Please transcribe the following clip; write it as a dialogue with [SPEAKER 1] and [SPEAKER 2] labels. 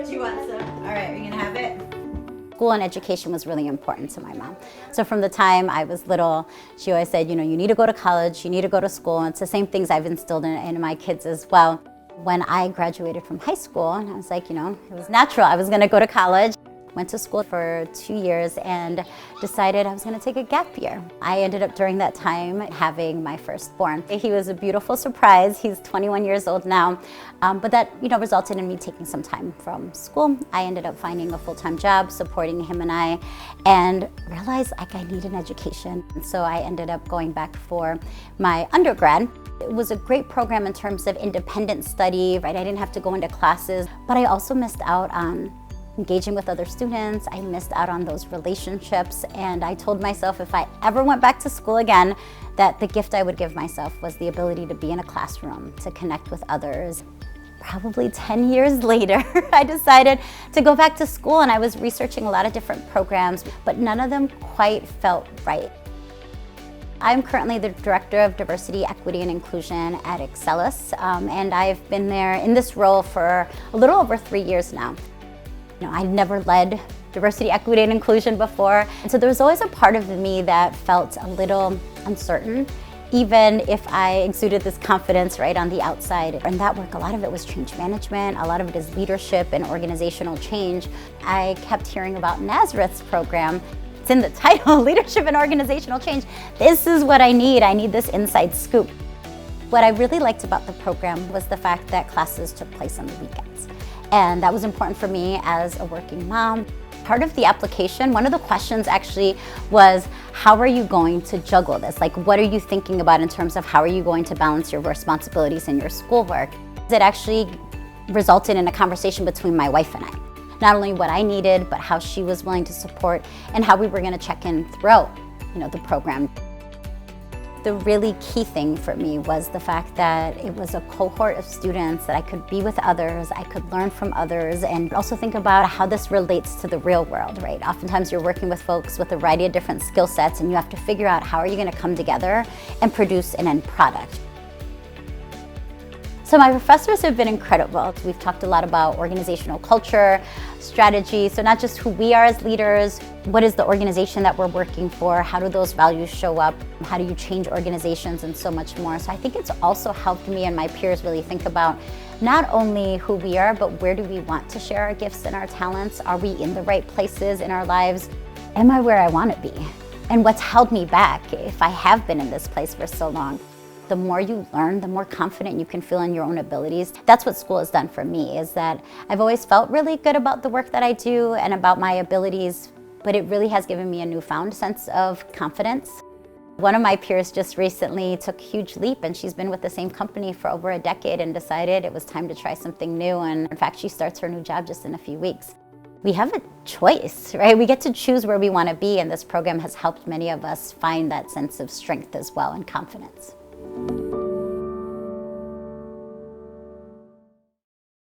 [SPEAKER 1] She wants some. All right, are you gonna have it?
[SPEAKER 2] School and education was really important to my mom. So from the time I was little, she always said, you know, you need to go to college, you need to go to school. And it's the same things I've instilled in my kids as well. When I graduated from high school, and I was like, you know, it was natural. I was gonna go to college. Went to school for 2 years and decided I was gonna take a gap year. I ended up during that time having my firstborn. He was a beautiful surprise. He's 21 years old now, but that resulted in me taking some time from school. I ended up finding a full-time job supporting him and realized like I need an education. And so I ended up going back for my undergrad. It was a great program in terms of independent study, right? I didn't have to go into classes, but I also missed out on engaging with other students. I missed out on those relationships, and I told myself if I ever went back to school again, that the gift I would give myself was the ability to be in a classroom, to connect with others. Probably 10 years later, I decided to go back to school, and I was researching a lot of different programs, but none of them quite felt right. I'm currently the Director of Diversity, Equity, and Inclusion at Excellus, and I've been there in this role for a little over 3 years now. You know, I'd never led diversity, equity, and inclusion before. And so there was always a part of me that felt a little uncertain, even if I exuded this confidence right on the outside. And that work, a lot of it was change management, a lot of it is leadership and organizational change. I kept hearing about Nazareth's program. It's in the title, Leadership and Organizational Change. This is what I need this inside scoop. What I really liked about the program was the fact that classes took place on the weekends. And that was important for me as a working mom. Part of the application, one of the questions actually was, how are you going to juggle this? Like, what are you thinking about in terms of how are you going to balance your responsibilities and your schoolwork? It actually resulted in a conversation between my wife and I. Not only what I needed, but how she was willing to support and how we were going to check in throughout, the program. The really key thing for me was the fact that it was a cohort of students that I could be with others, I could learn from others, and also think about how this relates to the real world, right? Oftentimes you're working with folks with a variety of different skill sets, and you have to figure out how are you going to come together and produce an end product. So my professors have been incredible. We've talked a lot about organizational culture, strategy, so not just who we are as leaders, what is the organization that we're working for, how do those values show up, how do you change organizations, and so much more. So I think it's also helped me and my peers really think about not only who we are, but where do we want to share our gifts and our talents? Are we in the right places in our lives? Am I where I want to be? And what's held me back if I have been in this place for so long? The more you learn, the more confident you can feel in your own abilities. That's what school has done for me, is that I've always felt really good about the work that I do and about my abilities, but it really has given me a newfound sense of confidence. One of my peers just recently took a huge leap, and she's been with the same company for over a decade and decided it was time to try something new. And in fact, she starts her new job just in a few weeks. We have a choice, right? We get to choose where we want to be, and this program has helped many of us find that sense of strength as well and confidence.